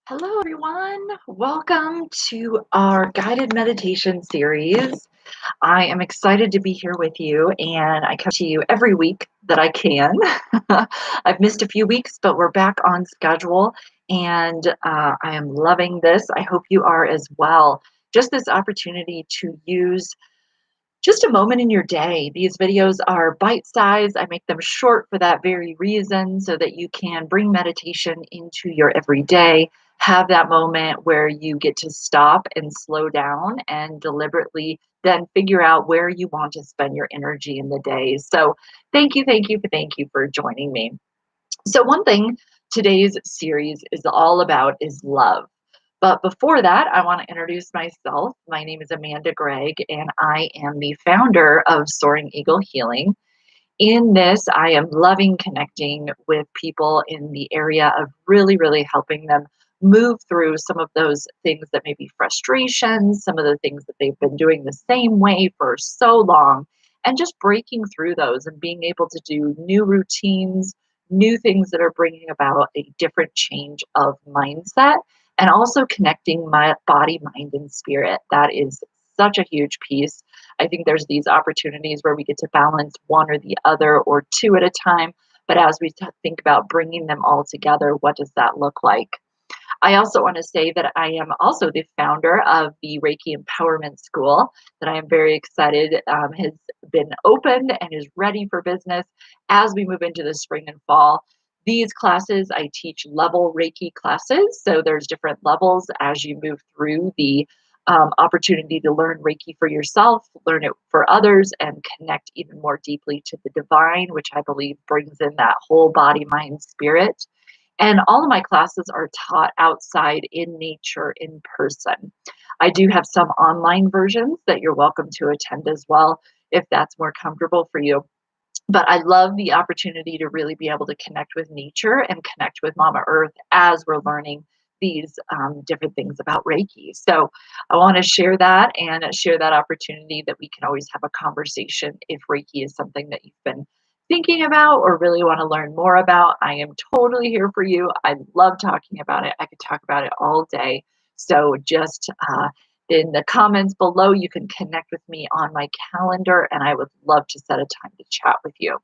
Hello, everyone. Welcome to our guided meditation series. I am excited to be here with you, and I come to you every week that I can. I've missed a few weeks, but we're back on schedule, and I am loving this. I hope you are as well. Just this opportunity to use just a moment in your day. These videos are bite-sized. I make them short for that very reason so that you can bring meditation into your everyday. Have that moment where you get to stop and slow down and deliberately then figure out where you want to spend your energy in the day. So thank you for joining me. So one thing today's series is all about is love. But before that, I want to introduce myself. My name is Amanda Gregg, and I am the founder of Soaring Eagle Healing. In this, I am loving connecting with people in the area of really helping them move through some of those things that may be frustrations, some of the things that they've been doing the same way for so long, and just breaking through those and being able to do new routines, new things that are bringing about a different change of mindset, and also connecting my body, mind, and spirit. That is such a huge piece. I think there's these opportunities where we get to balance one or the other or two at a time. But as we think about bringing them all together, what does that look like? I also want to say that I am also the founder of the Reiki Empowerment School that I am very excited has been opened and is ready for business as we move into the spring and fall. These classes, I teach level Reiki classes. So there's different levels as you move through the opportunity to learn Reiki for yourself, learn it for others, and connect even more deeply to the divine, which I believe brings in that whole body, mind, spirit. And all of my classes are taught outside in nature, in person. I do have some online versions that you're welcome to attend as well if that's more comfortable for you. But I love the opportunity to really be able to connect with nature and connect with Mama Earth as we're learning these different things about Reiki. So I want to share that and share that opportunity that we can always have a conversation if Reiki is something that you've been thinking about or really want to learn more about. I am totally here for you. I love talking about it. I could talk about it all day. So just in the comments below, you can connect with me on my calendar, and I would love to set a time to chat with you.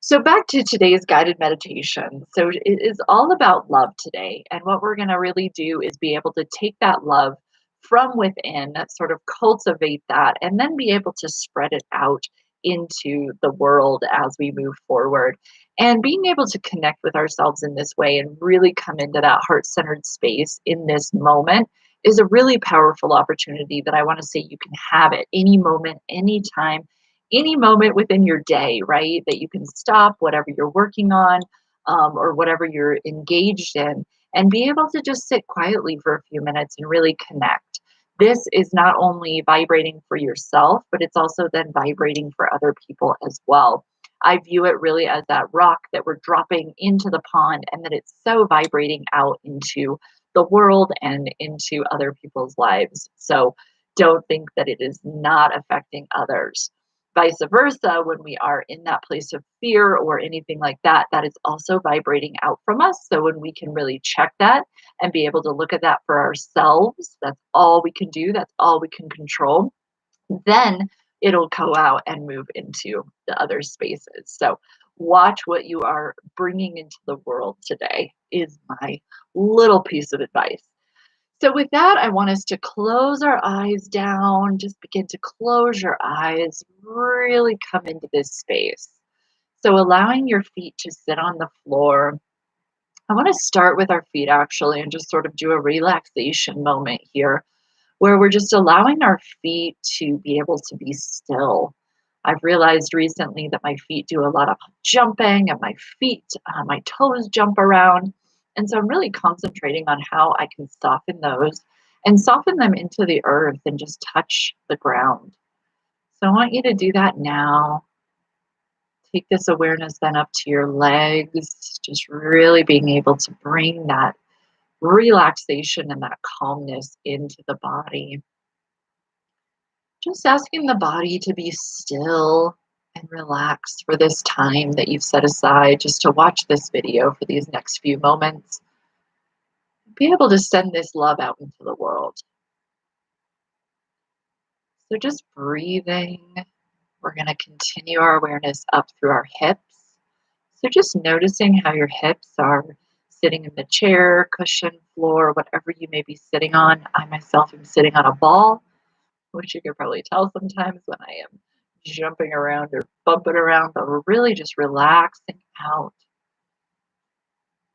So, back to today's guided meditation. So, it is all about love today. And what we're going to really do is be able to take that love from within, sort of cultivate that, and then be able to spread it out into the world as we move forward. And being able to connect with ourselves in this way and really come into that heart centered space in this moment is a really powerful opportunity that I want to say you can have at any moment, anytime, any moment within your day, right? That you can stop whatever you're working on or whatever you're engaged in and be able to just sit quietly for a few minutes and really connect. This is not only vibrating for yourself, but it's also then vibrating for other people as well. I view it really as that rock that we're dropping into the pond and that it's so vibrating out into the world and into other people's lives. So don't think that it is not affecting others. Vice versa, when we are in that place of fear or anything like that, that is also vibrating out from us. So when we can really check that and be able to look at that for ourselves, that's all we can do, that's all we can control, then it'll go out and move into the other spaces. So watch what you are bringing into the world today is my little piece of advice. So with that, I want us to close our eyes down, just begin to close your eyes, really come into this space. So allowing your feet to sit on the floor. I want to start with our feet actually and just sort of do a relaxation moment here where we're just allowing our feet to be able to be still. I've realized recently that my feet do a lot of jumping and my toes jump around. And so I'm really concentrating on how I can soften those and soften them into the earth and just touch the ground. So I want you to do that now. Take this awareness then up to your legs, just really being able to bring that relaxation and that calmness into the body. Just asking the body to be still and relax for this time that you've set aside just to watch this video for these next few moments. Be able to send this love out into the world. So just breathing. We're going to continue our awareness up through our hips. So just noticing how your hips are sitting in the chair, cushion, floor, whatever you may be sitting on. I myself am sitting on a ball, which you can probably tell sometimes when I am jumping around or bumping around, but we're really just relaxing out,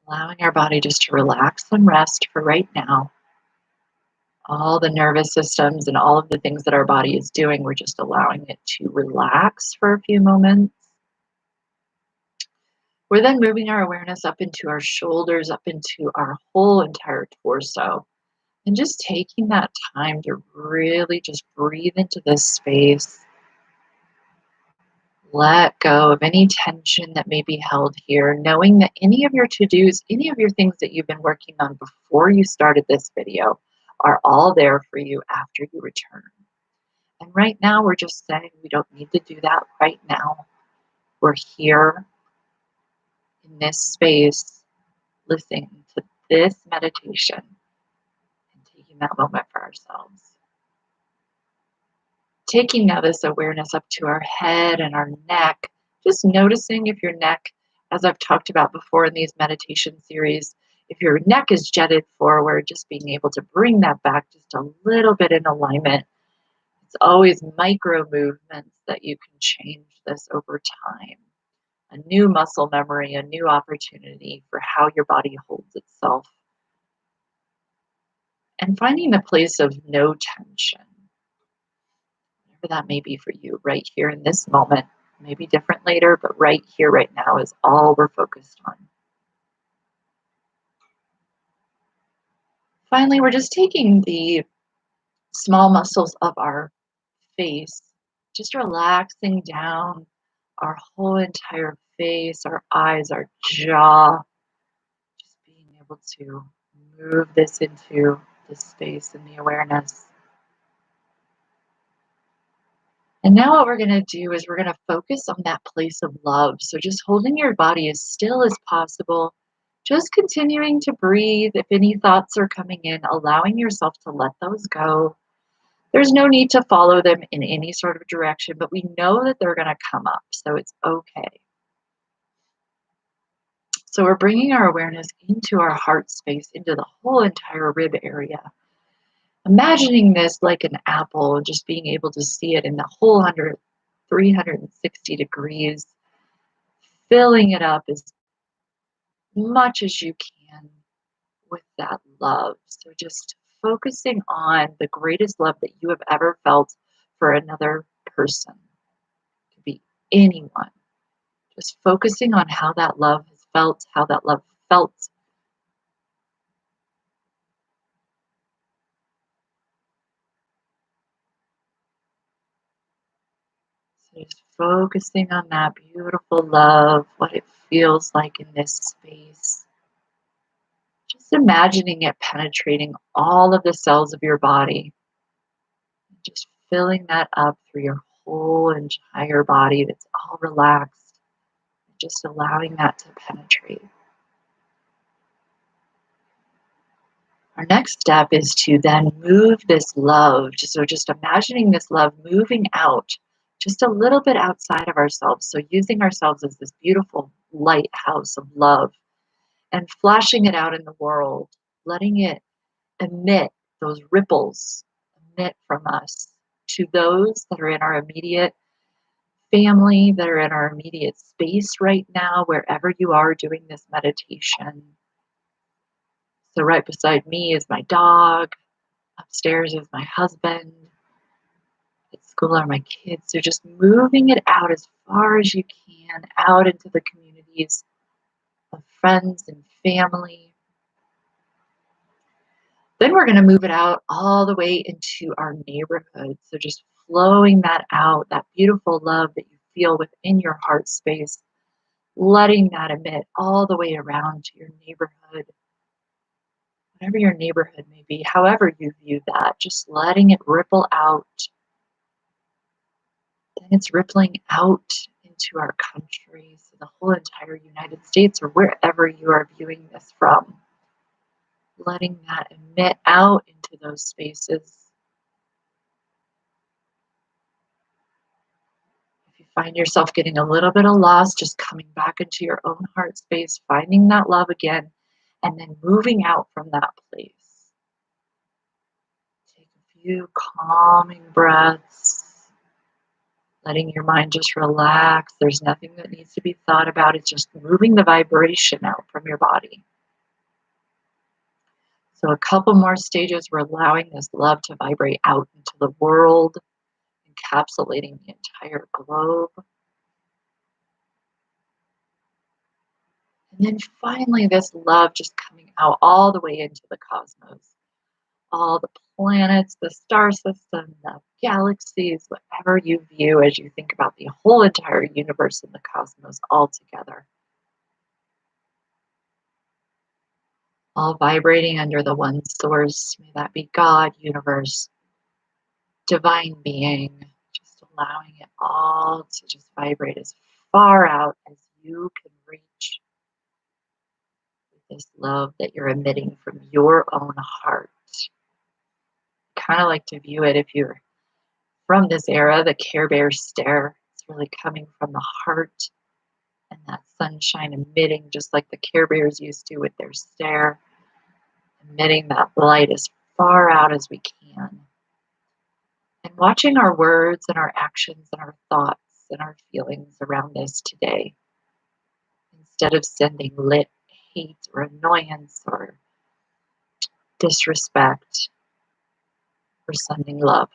allowing our body just to relax and rest for right now. All the nervous systems and all of the things that our body is doing, we're just allowing it to relax for a few moments. We're then moving our awareness up into our shoulders, up into our whole entire torso, and just taking that time to really just breathe into this space. Let go of any tension that may be held here, knowing that any of your to-dos, any of your things that you've been working on before you started this video are all there for you after you return. And right now, we're just saying we don't need to do that right now. We're here in this space, listening to this meditation and taking that moment for ourselves. Taking now this awareness up to our head and our neck, just noticing if your neck, as I've talked about before in these meditation series, if your neck is jetted forward, just being able to bring that back just a little bit in alignment. It's always micro movements that you can change this over time. A new muscle memory, a new opportunity for how your body holds itself. And finding the place of no tension, whatever that may be for you, right here in this moment. Maybe different later, but right here, right now is all we're focused on. Finally, we're just taking the small muscles of our face, just relaxing down our whole entire face, our eyes, our jaw, just being able to move this into the space and the awareness. And now what we're going to do is we're going to focus on that place of love. So just holding your body as still as possible, just continuing to breathe. If any thoughts are coming in, allowing yourself to let those go. There's no need to follow them in any sort of direction, but we know that they're going to come up, so it's okay. So we're bringing our awareness into our heart space, into the whole entire rib area. Imagining this like an apple, just being able to see it in the whole 360 degrees, filling it up as much as you can with that love. So just focusing on the greatest love that you have ever felt for another person. It could be anyone. Just focusing on how that love has felt, how that love felt. So just focusing on that beautiful love, what it feels like in this space. Just imagining it penetrating all of the cells of your body. Just filling that up through your whole entire body that's all relaxed. Just allowing that to penetrate. Our next step is to then move this love. So just imagining this love moving out just a little bit outside of ourselves. So using ourselves as this beautiful lighthouse of love and flashing it out in the world, letting it emit those ripples, emit from us to those that are in our immediate family, that are in our immediate space right now, wherever you are doing this meditation. So right beside me is my dog. Upstairs is my husband. At school are my kids. So just moving it out as far as you can, out into the communities of friends and family. Then we're going to move it out all the way into our neighborhood. So just flowing that out, that beautiful love that you feel within your heart space, letting that emit all the way around to your neighborhood. Whatever your neighborhood may be, however you view that, just letting it ripple out. Then it's rippling out into our country, so the whole entire United States or wherever you are viewing this from. letting that emit out into those spaces. If you find yourself getting a little bit of lost, just coming back into your own heart space, finding that love again, and then moving out from that place. Take a few calming breaths, letting your mind just relax. There's nothing that needs to be thought about. It's just moving the vibration out from your body. So a couple more stages, we're allowing this love to vibrate out into the world, encapsulating the entire globe. And then finally, this love just coming out all the way into the cosmos. All the planets, the star system, the galaxies, whatever you view as you think about the whole entire universe and the cosmos all together. All vibrating under the one source. May that be God, universe, divine being, just allowing it all to just vibrate as far out as you can reach with this love that you're emitting from your own heart. Kind of like to view it if you're from this era, the Care Bear stare. It's really coming from the heart and that sunshine emitting just like the Care Bears used to with their stare, emitting that light as far out as we can. And watching our words and our actions and our thoughts and our feelings around this today. Instead of sending lit hate or annoyance or disrespect, we're sending love.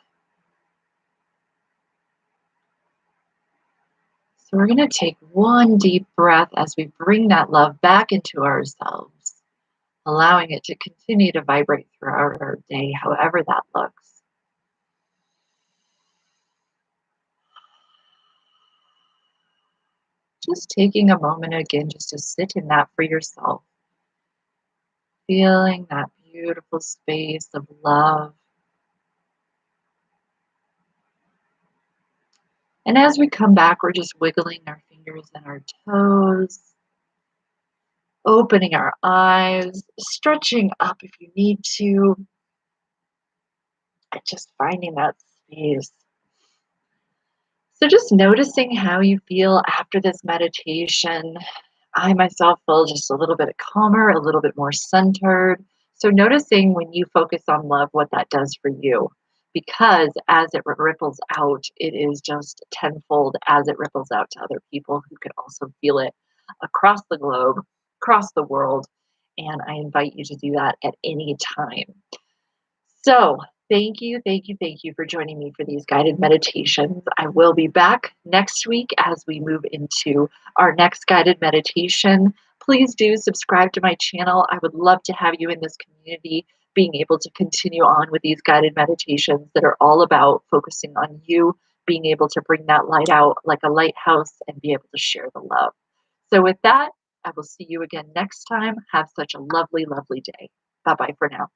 So we're going to take one deep breath as we bring that love back into ourselves, allowing it to continue to vibrate throughout our day, however that looks. Just taking a moment again just to sit in that for yourself, feeling that beautiful space of love. And as we come back, we're just wiggling our fingers and our toes, opening our eyes, stretching up if you need to, and just finding that space. So just noticing how you feel after this meditation. I myself feel just a little bit calmer, a little bit more centered. So noticing when you focus on love, what that does for you. Because as it ripples out, it is just tenfold as it ripples out to other people who could also feel it across the globe, across the world. And I invite you to do that at any time. So, thank you for joining me for these guided meditations. I will be back next week as we move into our next guided meditation. Please do subscribe to my channel. I would love to have you in this community, being able to continue on with these guided meditations that are all about focusing on you, being able to bring that light out like a lighthouse and be able to share the love. So, with that, I will see you again next time. Have such a lovely, lovely day. Bye bye for now.